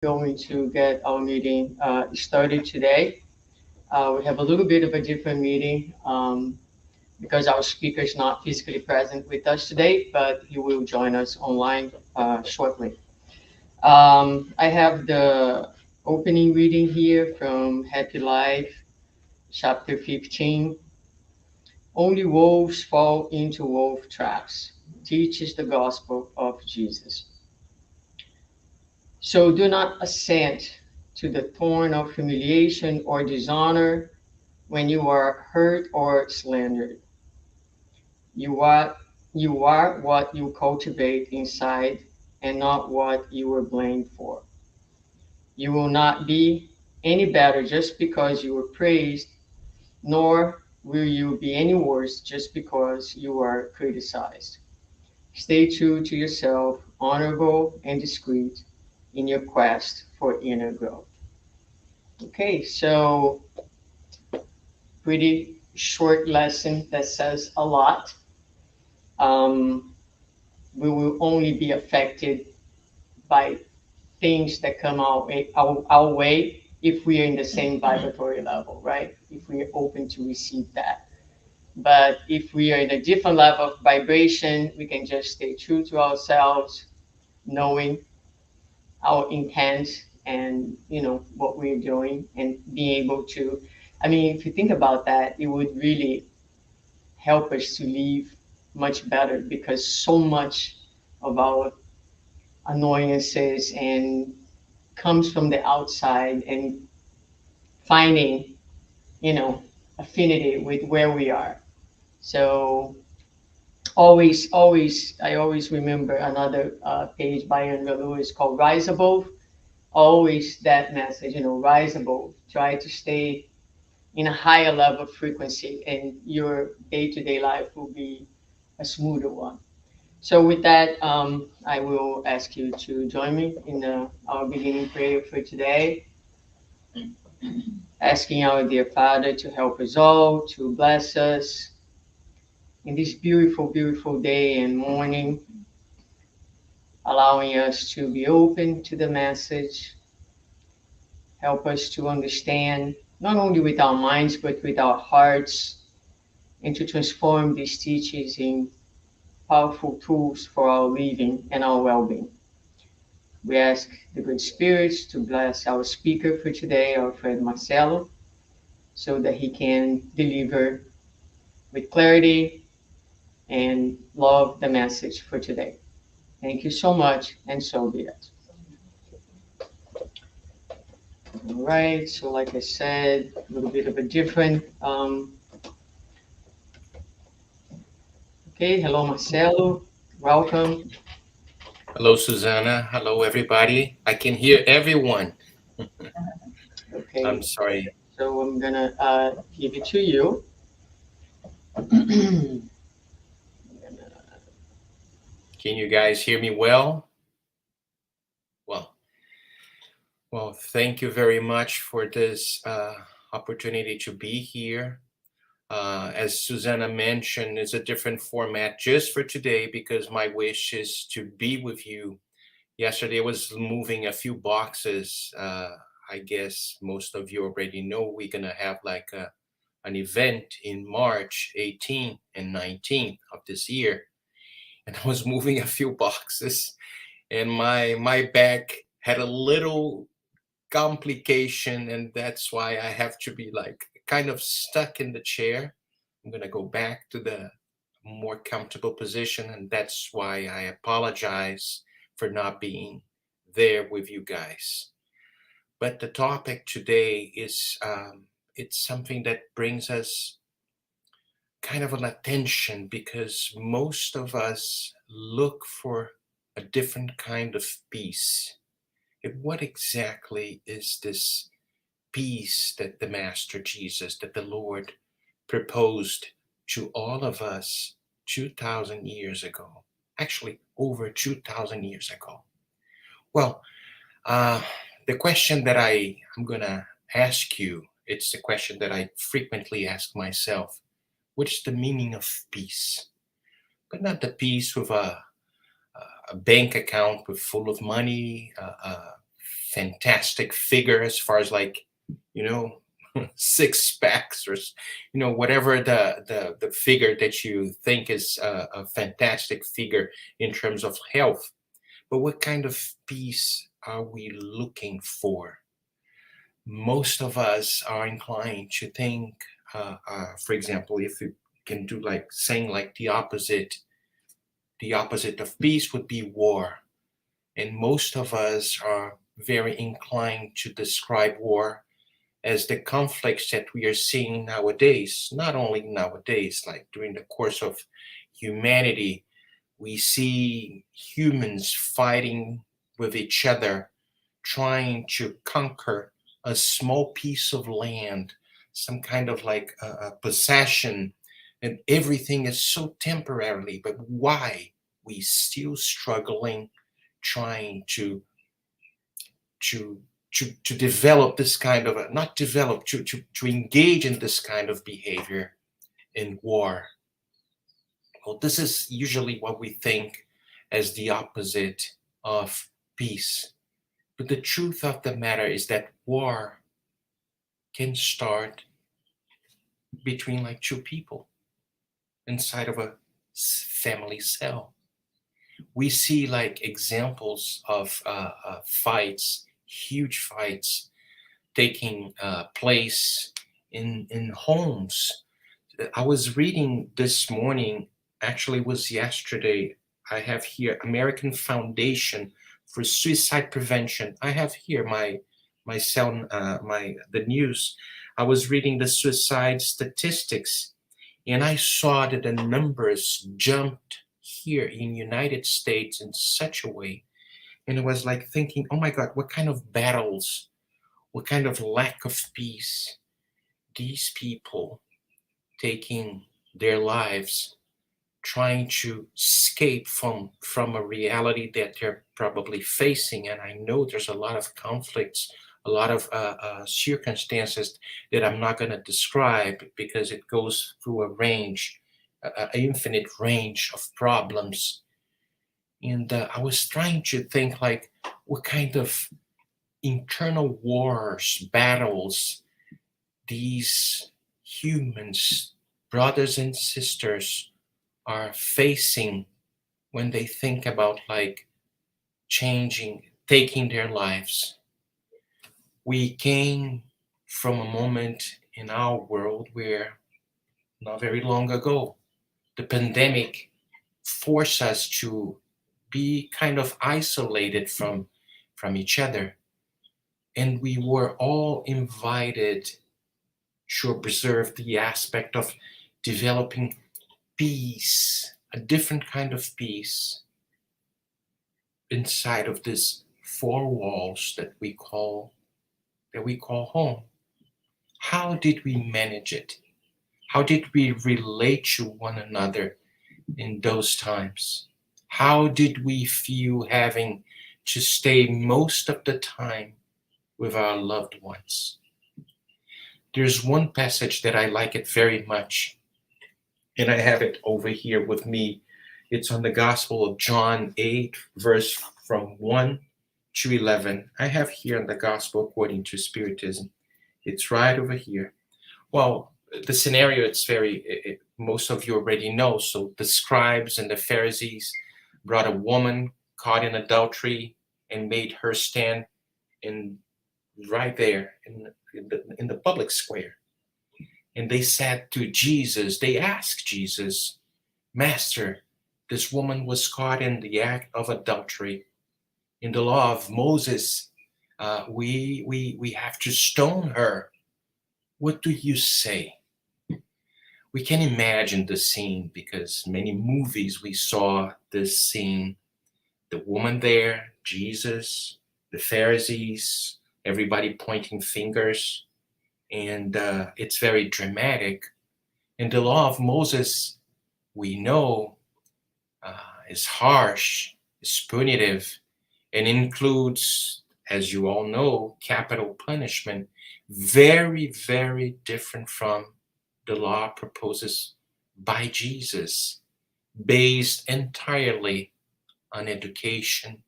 going to get our meeting started today. We have a little bit of a different meeting because our speaker is not physically present with us today, but he will join us online shortly. I have the opening reading here from Happy Life, chapter 15. Only wolves fall into wolf traps, teaches the gospel of Jesus. So do not assent to the thorn of humiliation or dishonor when you are hurt or slandered. You are, you are what you cultivate inside and not what you were blamed for. You will not be any better just because you were praised, nor will you be any worse just because you are criticized. Stay true to yourself, honorable and discreet in your quest for inner growth. Okay, so pretty short lesson that says a lot. Um, we will only be affected by things that come our way if we are in the same vibratory level, right? If we are open to receive that. But if we are in a different level of vibration, we can just stay true to ourselves, knowing our intent and what we're doing and being able to. I mean, if you think about that, it would really help us to live much better because so much of our annoyances and comes from the outside and finding, you know, affinity with where we are. So I always remember another page by Andrew Lewis called Rise Above. Always that message, rise above. Try to stay in a higher level of frequency, and your day-to-day life will be a smoother one. So with that, I will ask you to join me in our beginning prayer for today, asking our dear Father to help us all, to bless us in this beautiful, beautiful day and morning, allowing us to be open to the message, help us to understand not only with our minds but with our hearts, and to transform these teachings in powerful tools for our living and our well-being. We ask the good spirits to bless our speaker for today, our friend Marcelo, so that he can deliver with clarity and love the message for today. Thank you so much, and so be it. All right, so like I said, a little bit of a different. Okay, hello Marcelo, welcome. Hello, Susanna. Hello, everybody. I can hear everyone. I'm Okay, sorry. so I'm gonna give it to you. Can you guys hear me well? Well, thank you very much for this opportunity to be here. As Susanna mentioned, it's a different format just for today because my wish is to be with you. Yesterday, I was moving a few boxes. I guess most of you already know we're going to have like an event in March 18th and 19th of this year. And I was moving a few boxes, and my back had a little complication, and that's why I have to be like kind of stuck in the chair. I'm gonna go back to the more comfortable position, and that's why I apologize for not being there with you guys. But the topic today is it's something that brings us kind of an attention because most of us look for a different kind of peace. And what exactly is this peace that the Master Jesus, that the Lord proposed to all of us 2,000 years ago? Actually, over 2,000 years ago. Well, uh, the question that I'm going to ask you, it's the question that I frequently ask myself. What is the meaning of peace? But not the peace with a bank account with full of money, a fantastic figure as far as like, you know, six packs or whatever the figure that you think is a fantastic figure in terms of health. But what kind of peace are we looking for? Most of us are inclined to think, for example, if you can do like saying like the opposite of peace would be war. And most of us are very inclined to describe war as the conflicts that we are seeing nowadays. Not only nowadays, like during the course of humanity, we see humans fighting with each other, trying to conquer a small piece of land, some kind of like a possession, and everything is so temporarily. But why we still struggling, trying to to develop this kind of not develop to engage in this kind of behavior in war? Well, this is usually what we think as the opposite of peace. But the truth of the matter is that war can start between like two people inside of a family cell. We see like examples of fights, huge fights taking place in homes. I was reading this morning, actually it was yesterday. I have here American Foundation for Suicide Prevention. I have here my cell my the news. I was reading the suicide statistics, and I saw that the numbers jumped here in United States in such a way. And it was like thinking, oh my God, what kind of battles, what kind of lack of peace these people taking their lives, trying to escape from a reality that they're probably facing. And I know there's a lot of conflicts, a lot of circumstances that I'm not going to describe because it goes through a range, a infinite range of problems. And I was trying to think like what kind of internal wars, battles these humans, brothers and sisters, are facing when they think about like changing, taking their lives. We came from a moment in our world where not very long ago, the pandemic forced us to be kind of isolated from each other. And we were all invited to observe the aspect of developing peace, a different kind of peace inside of this four walls that we call home. How did we manage it? How did we relate to one another in those times? How did we feel having to stay most of the time with our loved ones? There's one passage that I like it very much, and I have it over here with me. It's on the Gospel of John 8, verse from 1 to 11. I have here in the Gospel according to Spiritism. It's right over here. Well, the scenario, it's most of you already know. So the scribes and the Pharisees brought a woman caught in adultery and made her stand in right there in the public square. And they said to Jesus, they asked Jesus, Master, this woman was caught in the act of adultery. In the law of Moses, we have to stone her. What do you say? We can imagine the scene because many movies we saw this scene. The woman there, Jesus, the Pharisees, everybody pointing fingers, and it's very dramatic. In the law of Moses, we know is harsh, is punitive, and includes, as you all know, capital punishment, very, very different from the law proposes by Jesus, based entirely on education,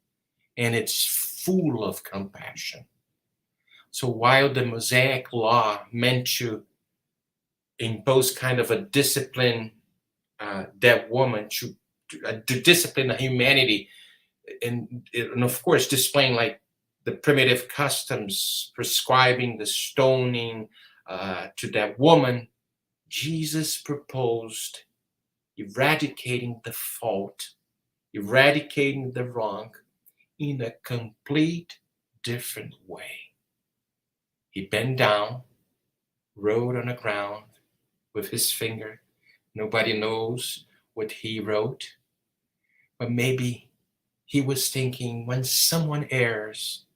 and it's full of compassion. So while the Mosaic law meant to impose kind of a discipline, that woman to discipline the humanity, and of course displaying like the primitive customs prescribing the stoning to that woman, Jesus proposed eradicating the fault, eradicating the wrong in a complete different way. He bent down, wrote on the ground with his finger. Nobody knows what he wrote, but maybe he was thinking when someone errs,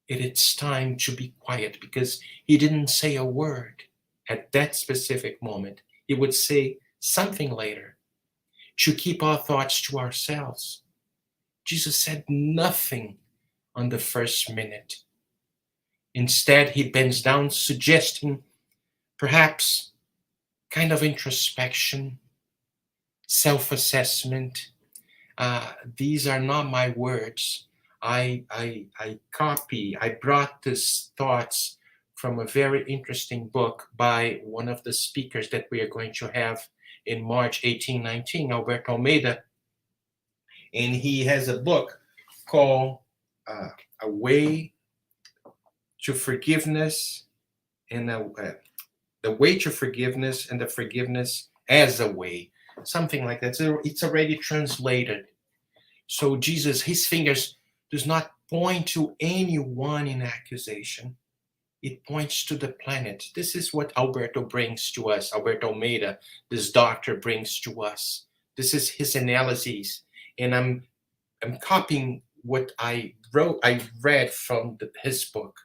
it's time to be quiet, because he didn't say a word at that specific moment. He would say something later, to keep our thoughts to ourselves. Jesus said nothing on the first minute. Instead, he bends down, suggesting perhaps kind of introspection, self assessment. These are not my words. I brought these thoughts from a very interesting book by one of the speakers that we are going to have in March 1819, Alberto Almeida. And he has a book called A Way to Forgiveness, and The Way to Forgiveness and the Forgiveness as a Way, something like that. So it's already translated. So Jesus, his fingers does not point to anyone in accusation. It points to the planet. This is what Alberto brings to us. Alberto Almeida, this doctor, brings to us. This is his analyses, and I'm copying what I wrote. I read from his book.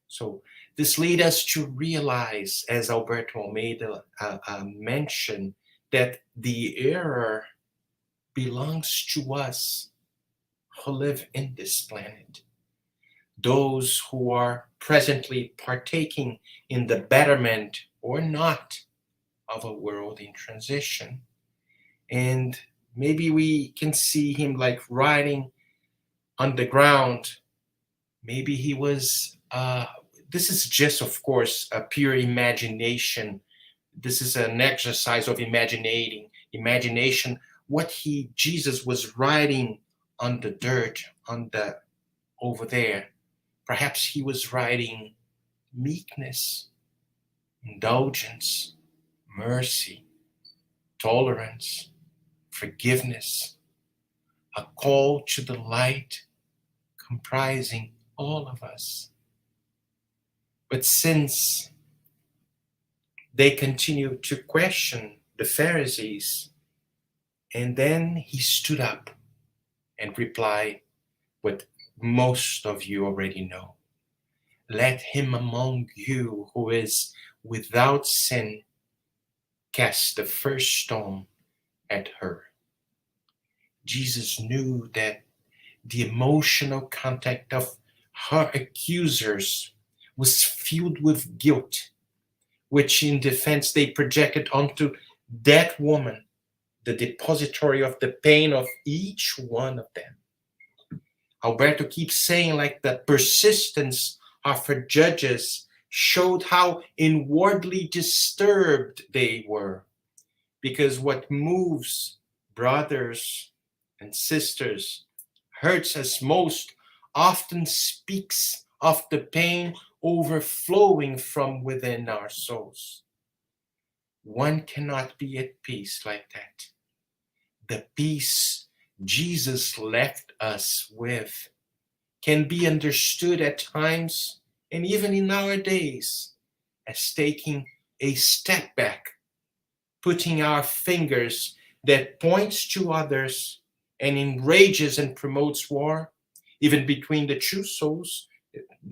So this leads us to realize, as Alberto Almeida mentioned, that the error belongs to us who live in this planet, those who are presently partaking in the betterment or not of a world in transition. And maybe we can see him like riding on the ground. Maybe he was, this is just, of course, a pure imagination. This is an exercise of imagination, what Jesus was riding on the dirt, over there. Perhaps he was riding meekness, indulgence, mercy, tolerance, forgiveness, a call to the light comprising all of us. But since they continue to question the Pharisees, and then he stood up and replied what most of you already know. Let him among you who is without sin cast the first stone at her. Jesus knew that the emotional contact of her accusers was filled with guilt, which in defense they projected onto that woman, the depository of the pain of each one of them. Alberto keeps saying like the persistence of her judges showed how inwardly disturbed they were, because what moves brothers and sisters, hurts us most, often speaks of the pain overflowing from within our souls. One cannot be at peace like that. The peace Jesus left us with can be understood at times, and even in our days, as taking a step back, putting our fingers that points to others and enrages and promotes war, even between the two souls.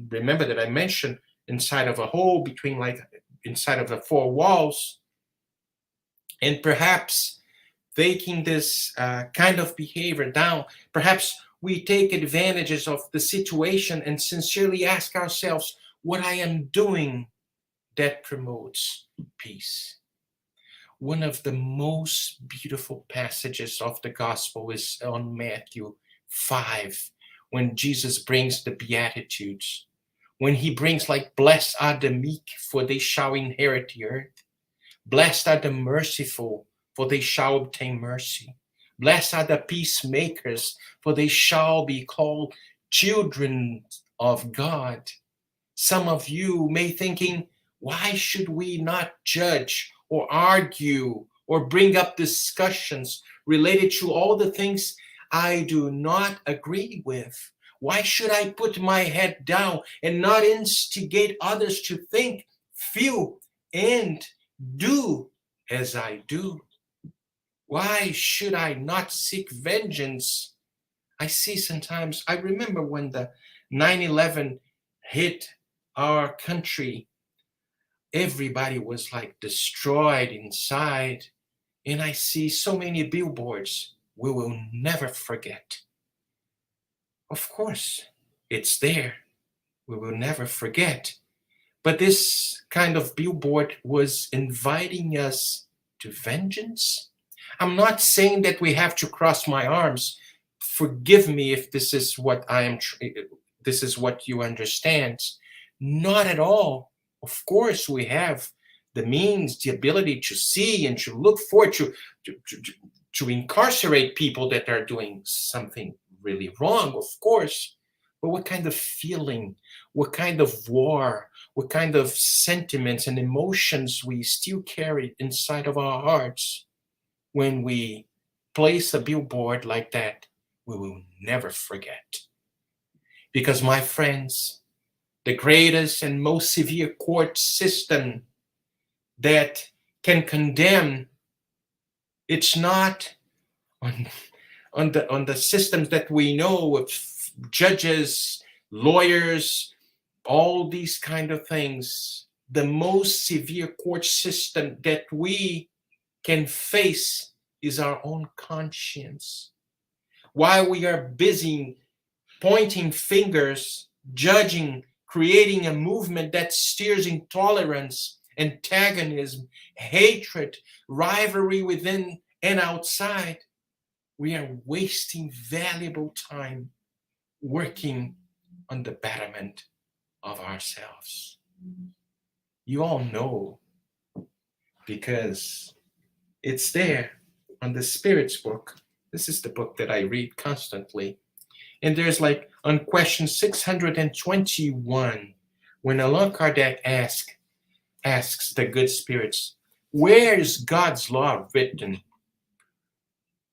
Remember that I mentioned inside of a hole, between like inside of the four walls, and perhaps taking this kind of behavior down, perhaps we take advantages of the situation and sincerely ask ourselves what I am doing that promotes peace. One of the most beautiful passages of the gospel is on Matthew 5, when Jesus brings the Beatitudes, when he brings like, blessed are the meek, for they shall inherit the earth. Blessed are the merciful, for they shall obtain mercy. Blessed are the peacemakers, for they shall be called children of God. Some of you may thinking, why should we not judge or argue or bring up discussions related to all the things I do not agree with? Why should I put my head down and not instigate others to think, feel, and do as I do? Why should I not seek vengeance? I see sometimes, I remember when the 9/11 hit our country, everybody was like destroyed inside. And I see so many billboards, we will never forget. Of course, it's there. We will never forget. But this kind of billboard was inviting us to vengeance. I'm not saying that we have to cross my arms. Forgive me if this is what I am. This is what you understand. Not at all. Of course, we have the means, the ability to see and to look forward to, to, to incarcerate people that are doing something really wrong, of course. But what kind of feeling, what kind of war, what kind of sentiments and emotions we still carry inside of our hearts when we place a billboard like that, we will never forget. Because, my friends, the greatest and most severe court system that can condemn, it's not on, on the systems that we know of judges, lawyers, all these kind of things. The most severe court system that we can face is our own conscience. While we are busy pointing fingers, judging, creating a movement that steers intolerance, antagonism, hatred, rivalry within and outside, we are wasting valuable time working on the betterment of ourselves. You all know, because it's there on the Spirit's book. This is the book that I read constantly. And there's like on question 621, when Allan Kardec asks the good spirits, where is God's law written?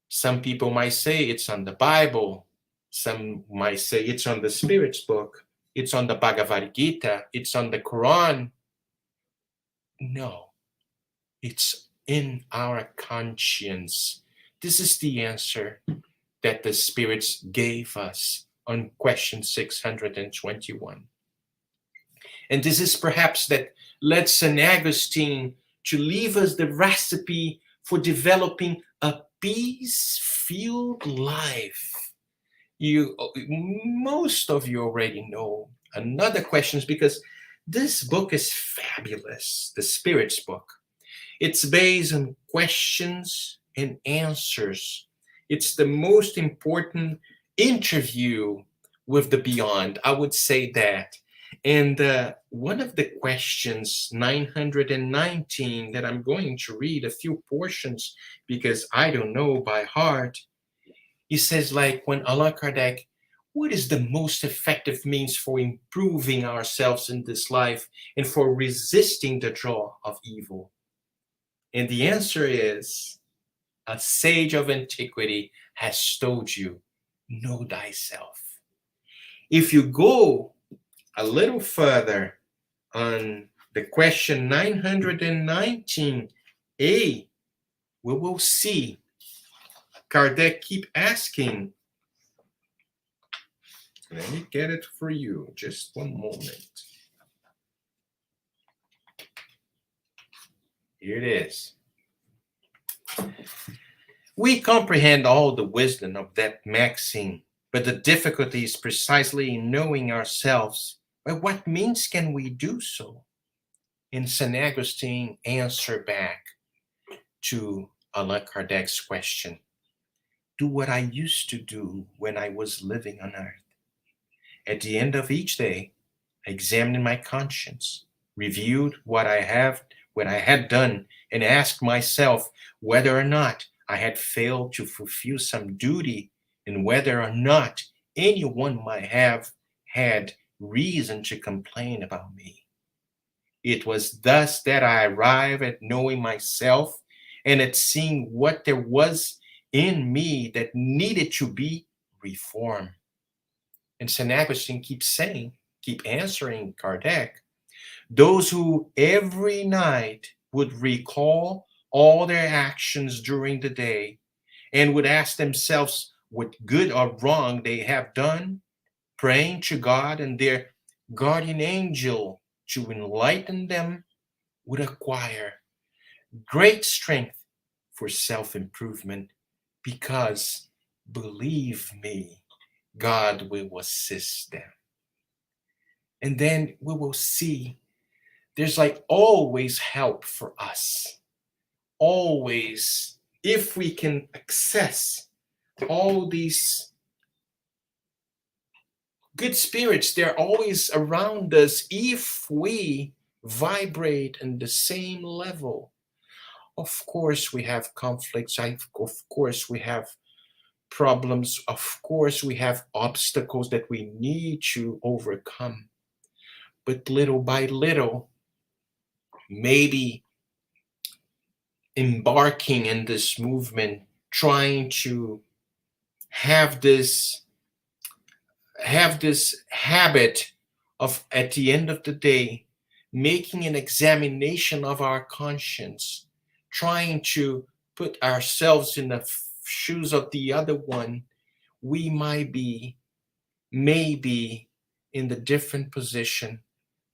Some people might say it's on the Bible. Some might say it's on the Spirit's book. It's on the Bhagavad Gita. It's on the Quran. No, it's in our conscience. This is the answer that the spirits gave us on question 621. And this is perhaps that led St. Augustine to leave us the recipe for developing a peace-filled life. Most of you already know another questions, because this book is fabulous, the Spirit's book. It's based on questions and answers. It's the most important interview with the beyond, I would say that. And one of the questions, 919, that I'm going to read a few portions because I don't know by heart. He says, like, when Allan Kardec, what is the most effective means for improving ourselves in this life and for resisting the draw of evil? And the answer is, a sage of antiquity has told you, know thyself. If you go a little further on the question 919a, we will see Kardec keep asking. Let me get it for you, just one moment. Here it is. We comprehend all the wisdom of that maxim, but the difficulty is precisely in knowing ourselves. By what means can we do so? And St. Augustine answered back to Allan Kardec's question. Do what I used to do when I was living on earth. At the end of each day, I examined my conscience, reviewed what I had done, and asked myself whether or not I had failed to fulfill some duty and whether or not anyone might have had reason to complain about me. It was thus that I arrived at knowing myself and at seeing what there was in me that needed to be reformed. And St. Augustine keep answering Kardec, those who every night would recall all their actions during the day and would ask themselves what good or wrong they have done, praying to God and their guardian angel to enlighten them, would acquire great strength for self improvement because, believe me, God will assist them. And then we will see there's like always help for us. Always, if we can access all these good spirits, they're always around us if we vibrate in the same level. Of course, we have conflicts. Of course, we have problems. Of course, we have obstacles that we need to overcome. But little by little, maybe embarking in this movement, trying to have this habit of at the end of the day making an examination of our conscience, trying to put ourselves in the shoes of the other one, we might be maybe in the different position,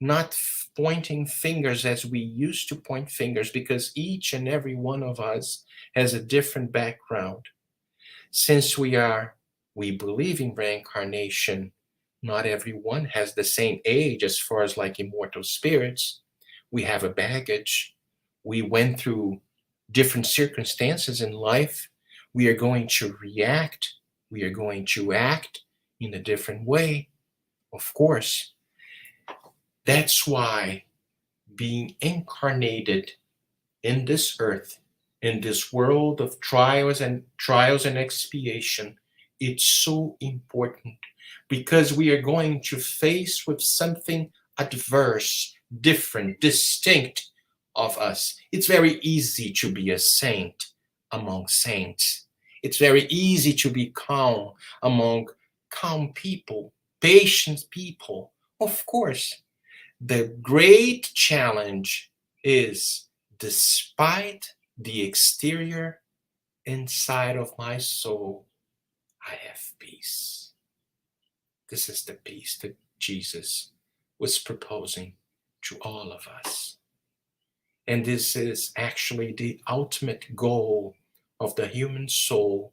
not pointing fingers as we used to point fingers, because each and every one of us has a different background. Since we believe in reincarnation, not everyone has the same age as far as like immortal spirits. We have a baggage. We went through different circumstances in life. We are going to react. We are going to act in a different way. Of course, that's why being incarnated in this earth, in this world of trials and expiation, it's so important because we are going to face with something adverse, different, distinct of us. It's very easy to be a saint among saints. It's very easy to be calm among calm people, patient people. Of course, the great challenge is, despite the exterior, inside of my soul, I have peace. This is the peace that Jesus was proposing to all of us. And this is actually the ultimate goal of the human soul,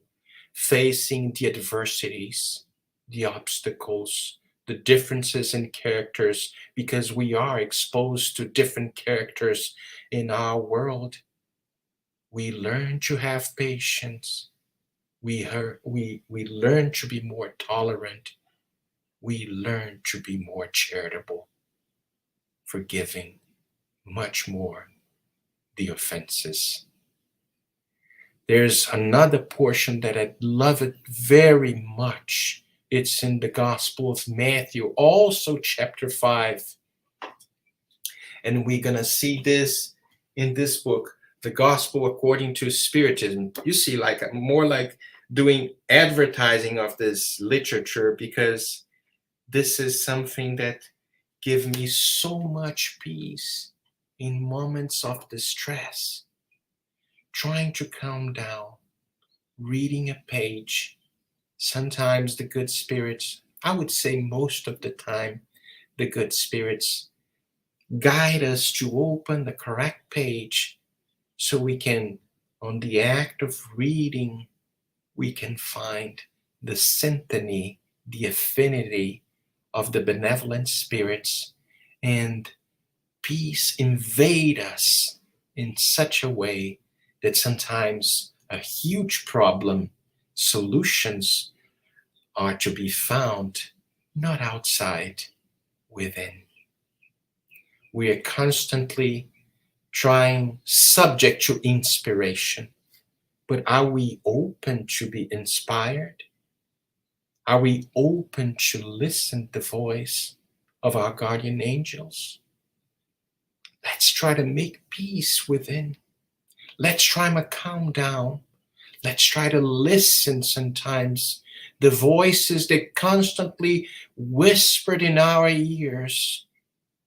facing the adversities, the obstacles, the differences in characters, because we are exposed to different characters in our world. We learn to have patience. We learn to be more tolerant. We learn to be more charitable, forgiving much more the offenses. There's another portion that I love it very much. It's in the Gospel of Matthew, also chapter 5. And we're going to see this in this book, The Gospel According to Spiritism. You see, like more like doing advertising of this literature, because this is something that gives me so much peace in moments of distress. Trying to calm down, reading a page. Sometimes the good spirits, I would say most of the time, the good spirits guide us to open the correct page so we can, on the act of reading, we can find the symphony, the affinity of the benevolent spirits, and peace invade us in such a way that sometimes a huge problem, solutions are to be found not outside, within. We are constantly trying, subject to inspiration. But are we open to be inspired? Are we open to listen the voice of our guardian angels? Let's try to make peace within. Let's try to calm down. Let's try to listen sometimes the voices that constantly whispered in our ears,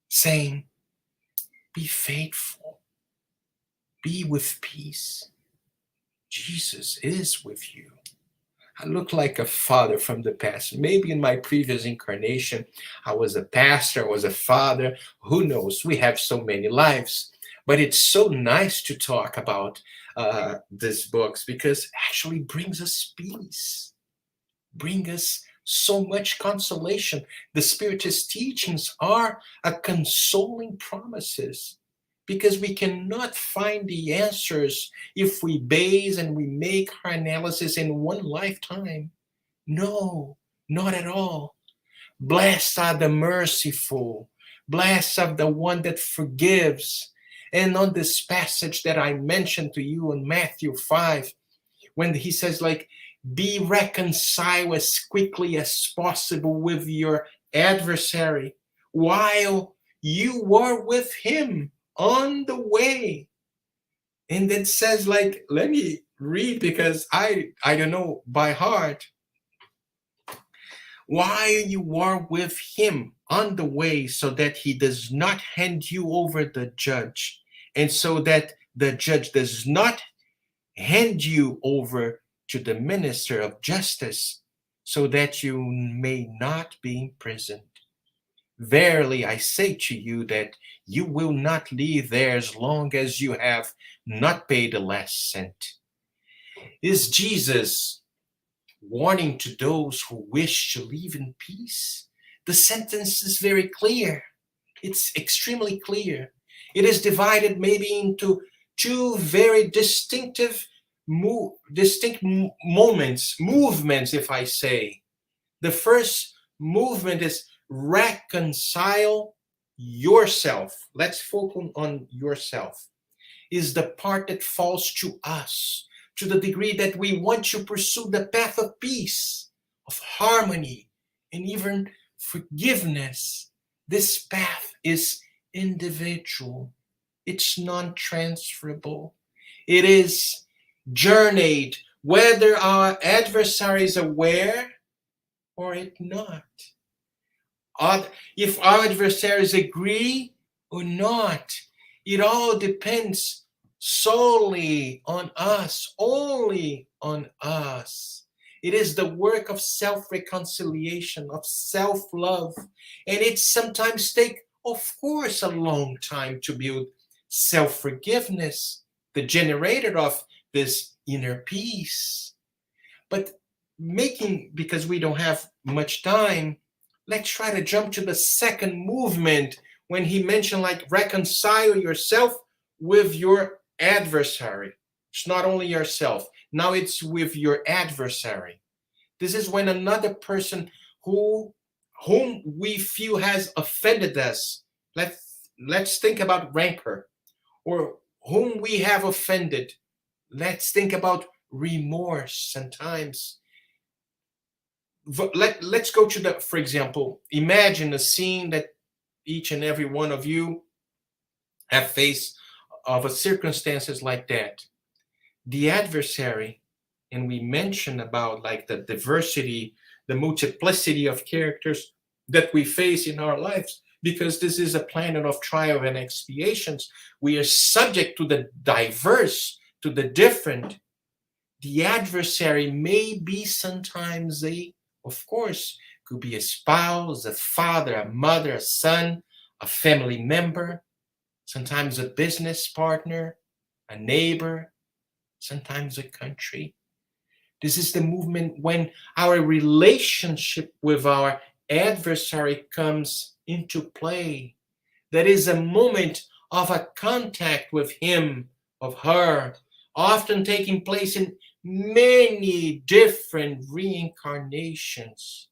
saying, be faithful, be with peace. Jesus is with you. I look like a father from the past. Maybe in my previous incarnation, I was a pastor, I was a father. Who knows? We have so many lives. But it's so nice to talk about these books because actually brings us peace, bring us so much consolation. The Spiritist teachings are a consoling promises because we cannot find the answers if we base and we make our analysis in one lifetime. No, not at all. Blessed are the merciful. Blessed are the one that forgives. And on this passage that I mentioned to you in Matthew 5, when he says, like, be reconciled as quickly as possible with your adversary while you are with him on the way. And it says, like, let me read because I don't know by heart. While you are with him on the way, so that he does not hand you over the judge, and so that the judge does not hand you over to the minister of justice, so that you may not be imprisoned. Verily I say to you that you will not leave there as long as you have not paid the last cent. Is Jesus warning to those who wish to live in peace? The sentence is very clear. It's extremely clear. It is divided maybe into two very distinct movements, if I say. The first movement is reconcile yourself. Let's focus on yourself. Is the part that falls to us, to the degree that we want to pursue the path of peace, of harmony, and even forgiveness. This path is individual. It's non-transferable. It is journeyed, whether our adversary is aware or it not. If our adversaries agree or not, it all depends solely on us, only on us. It is the work of self-reconciliation, of self-love, and it sometimes takes, of course, a long time to build self-forgiveness, the generator of this inner peace. But because we don't have much time, let's try to jump to the second movement when he mentioned, like, reconcile yourself with your adversary. It's not only yourself. Now it's with your adversary. This is when another person whom we feel has offended us. Let's think about rancor, or whom we have offended. Let's think about remorse sometimes. Let's go to for example, imagine a scene that each and every one of you have faced of a circumstances like that. The adversary, and we mentioned about, like, the diversity, the multiplicity of characters that we face in our lives, because this is a planet of trial and expiations. We are subject to the diverse, to the different. The adversary may be sometimes of course, could be a spouse, a father, a mother, a son, a family member, sometimes a business partner, a neighbor, sometimes a country. This is the movement when our relationship with our adversary comes into play. That is a moment of a contact with him, of her, often taking place in many different reincarnations.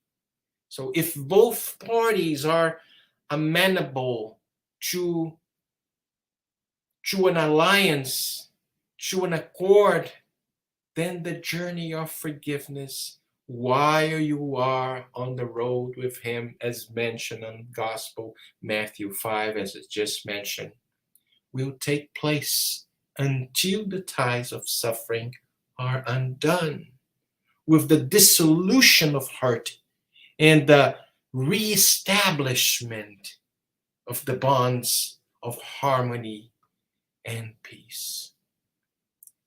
So if both parties are amenable to, to an alliance, to an accord, then the journey of forgiveness, while you are on the road with him, as mentioned on Gospel Matthew 5, as it just mentioned, will take place until the ties of suffering are undone, with the dissolution of heart and the reestablishment of the bonds of harmony and peace.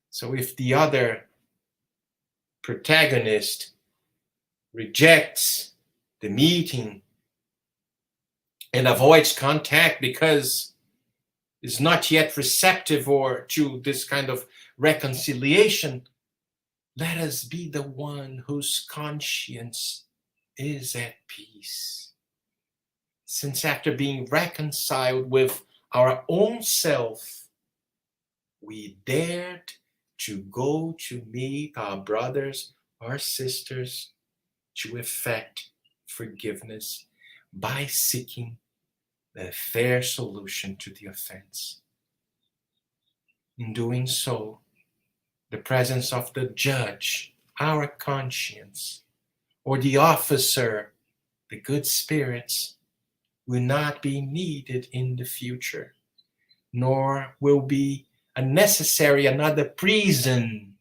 So if the other protagonist rejects the meeting and avoids contact because is not yet receptive or to this kind of reconciliation, let us be the one whose conscience is at peace. Since after being reconciled with our own self, we dared to go to meet our brothers or sisters to effect forgiveness by seeking the fair solution to the offense. In doing so, the presence of the judge, our conscience, or the officer, the good spirits, will not be needed in the future, nor will be a necessary another prison,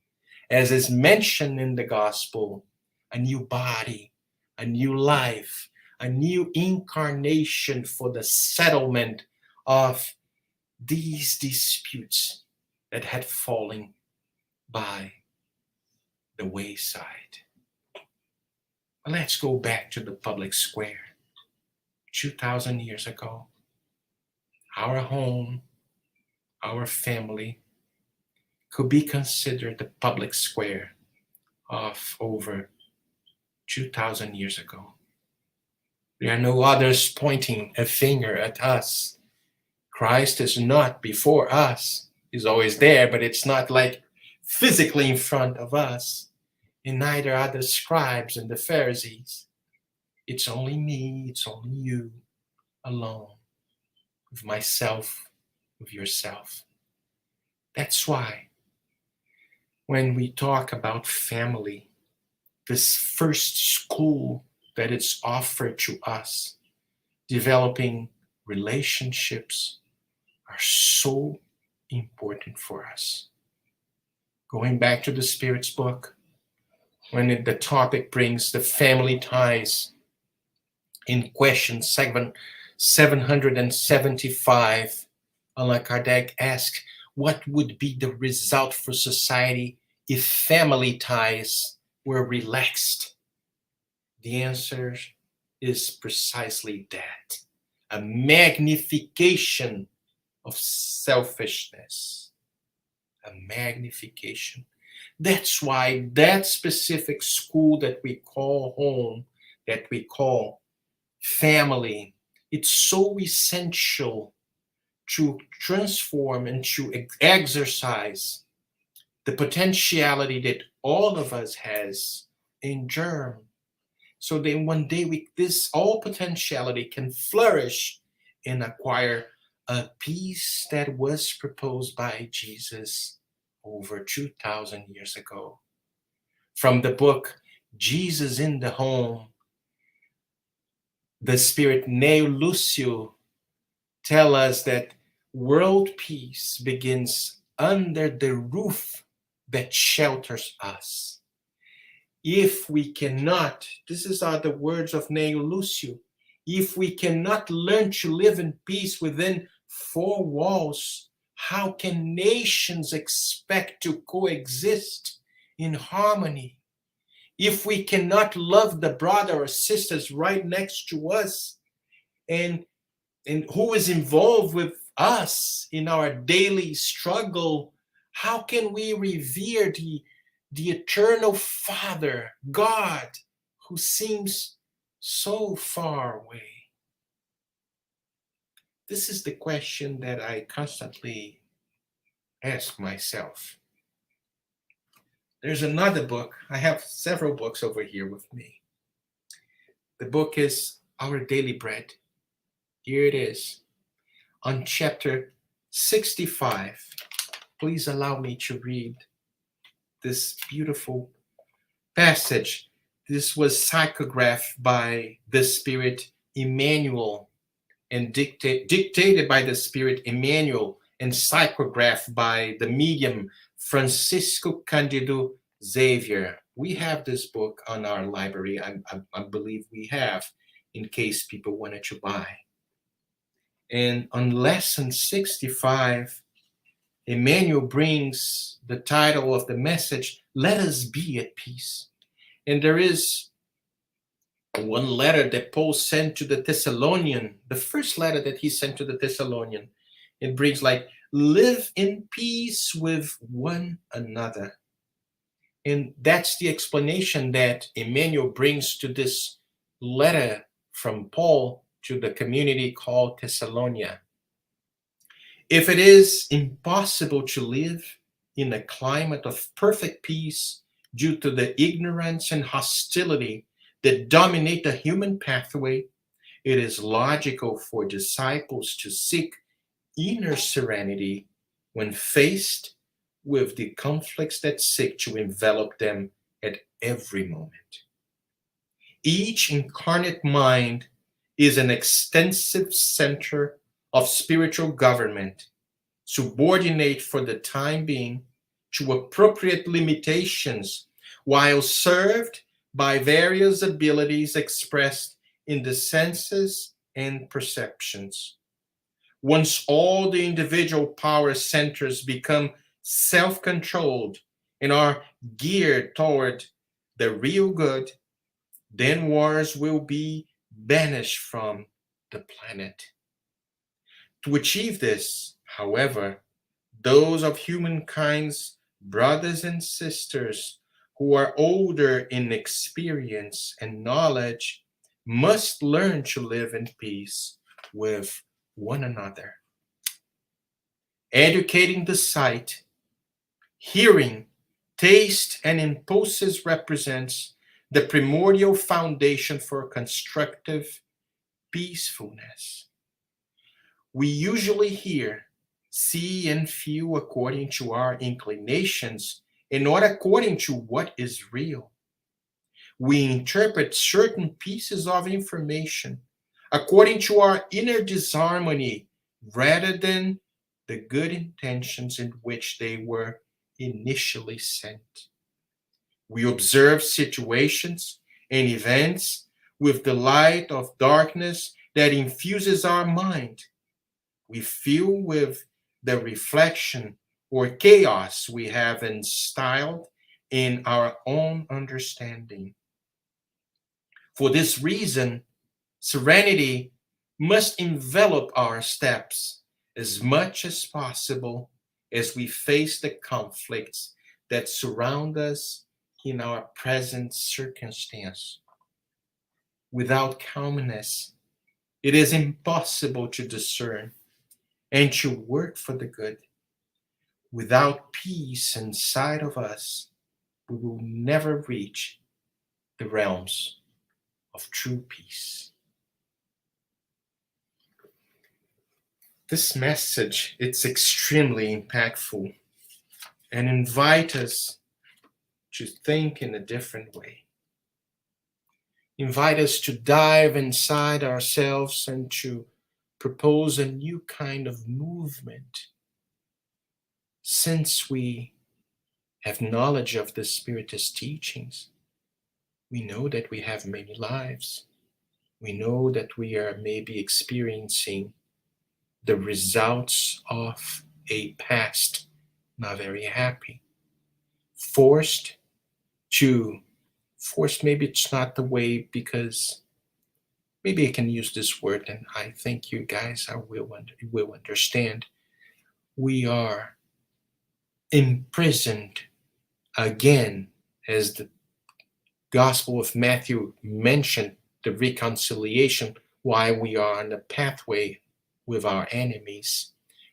as is mentioned in the gospel, a new body, a new life, a new incarnation for the settlement of these disputes that had fallen by the wayside. Let's go back to the public square. 2,000 years ago, our home, our family could be considered the public square of over 2,000 years ago. There are no others pointing a finger at us. Christ is not before us. He's always there, but it's not like physically in front of us. And neither are the scribes and the Pharisees. It's only me, it's only you, alone, with myself, with yourself. That's why when we talk about family, this first school that is offered to us, developing relationships, are so important for us. Going back to the Spirit's book, when the topic brings the family ties in question 775, Allan Kardec asked, what would be the result for society if family ties were relaxed? The answer is precisely that, a magnification of selfishness. A magnification. That's why that specific school that we call home, that we call family, it's so essential to transform and to exercise the potentiality that all of us has in germ. So then one day this all potentiality can flourish and acquire a peace that was proposed by Jesus over 2,000 years ago. From the book Jesus in the Home, the spirit Neo Lucio tell us that world peace begins under the roof that shelters us. If we cannot, these are the words of Neo Lucio, if we cannot learn to live in peace within four walls, how can nations expect to coexist in harmony? If we cannot love the brother or sisters right next to us and who is involved with us in our daily struggle, how can we revere the eternal Father, God, who seems so far away? This is the question that I constantly ask myself. There's another book. I have several books over here with me. The book is Our Daily Bread. Here it is on chapter 65. Please allow me to read this beautiful passage. This was psychographed by the Spirit Emmanuel and dictated by the Spirit Emmanuel and psychographed by the medium Francisco Candido Xavier. We have this book on our library. I believe we have, in case people wanted to buy. And on lesson 65, Emmanuel brings the title of the message, Let Us Be at Peace. And there is one letter that Paul sent to the Thessalonian, the first letter that he sent to the Thessalonian. It brings like, live in peace with one another. And that's the explanation that Emmanuel brings to this letter from Paul to the community called Thessalonia. If it is impossible to live in a climate of perfect peace due to the ignorance and hostility that dominate the human pathway, it is logical for disciples to seek inner serenity when faced with the conflicts that seek to envelop them at every moment. Each incarnate mind is an extensive center of spiritual government, subordinate for the time being to appropriate limitations, while served by various abilities expressed in the senses and perceptions. Once all the individual power centers become self-controlled and are geared toward the real good, then wars will be banished from the planet. To achieve this, however, those of humankind's brothers and sisters who are older in experience and knowledge must learn to live in peace with one another. Educating the sight, hearing, taste, and impulses represents the primordial foundation for constructive peacefulness. We usually hear, see, and feel according to our inclinations and not according to what is real. We interpret certain pieces of information according to our inner disharmony rather than the good intentions in which they were initially sent. We observe situations and events with the light of darkness that infuses our mind. We feel with the reflection or chaos we have instilled in our own understanding. For this reason, serenity must envelop our steps as much as possible as we face the conflicts that surround us in our present circumstance. Without calmness, it is impossible to discern and to work for the good. Without peace inside of us, we will never reach the realms of true peace. This message, it's extremely impactful and invite us to think in a different way. Invite us to dive inside ourselves and to propose a new kind of movement. Since we have knowledge of the Spiritist teachings, we know that we have many lives. We know that we are maybe experiencing the results of a past not very happy. Forced, maybe it's not the way, because maybe I can use this word and I think you guys will understand. We are imprisoned again, as the Gospel of Matthew mentioned, the reconciliation, why we are on the pathway with our enemies.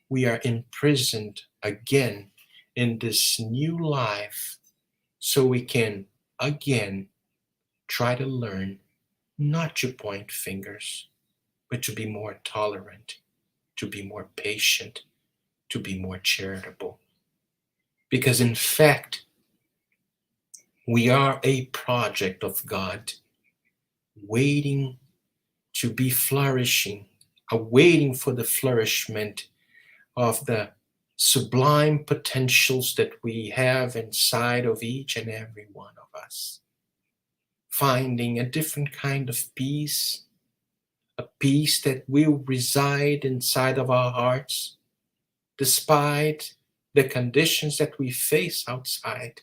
We are imprisoned again in this new life so we can again try to learn not to point fingers, but to be more tolerant, to be more patient, to be more charitable. Because in fact, we are a project of God waiting to be flourishing, awaiting for the flourishment of the sublime potentials that we have inside of each and every one of us. Finding a different kind of peace, a peace that will reside inside of our hearts, despite the conditions that we face outside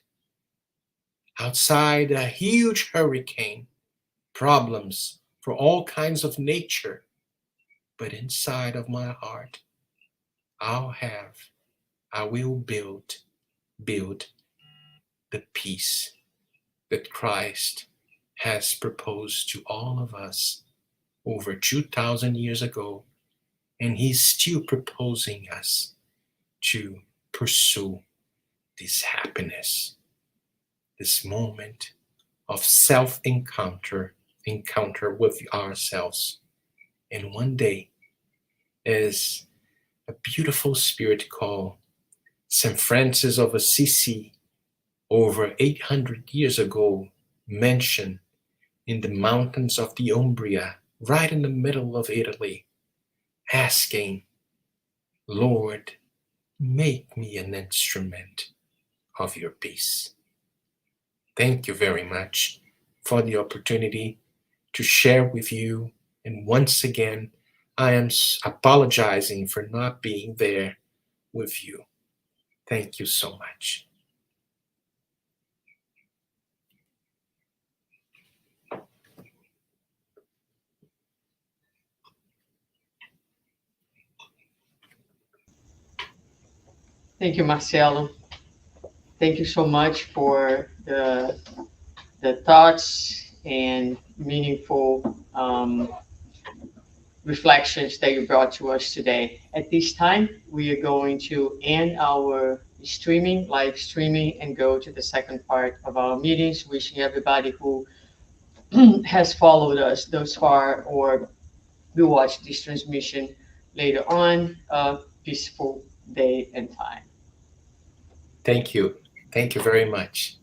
a huge hurricane, problems for all kinds of nature, but inside of my heart, I'll have, I will build the peace that Christ has proposed to all of us over 2,000 years ago, and He's still proposing us to pursue this happiness, this moment of self encounter with ourselves. And one day, as a beautiful spirit called St. Francis of Assisi over 800 years ago mentioned in the mountains of the Umbria, right in the middle of Italy, asking, Lord, make me an instrument of your peace. Thank you very much for the opportunity to share with you. And once again, I am apologizing for not being there with you. Thank you so much. Thank you, Marcelo. Thank you so much for the thoughts and meaningful reflections that you brought to us today. At this time, we are going to end our live streaming, and go to the second part of our meetings, wishing everybody who has followed us thus far or will watch this transmission later on a peaceful day and time. Thank you. Thank you very much.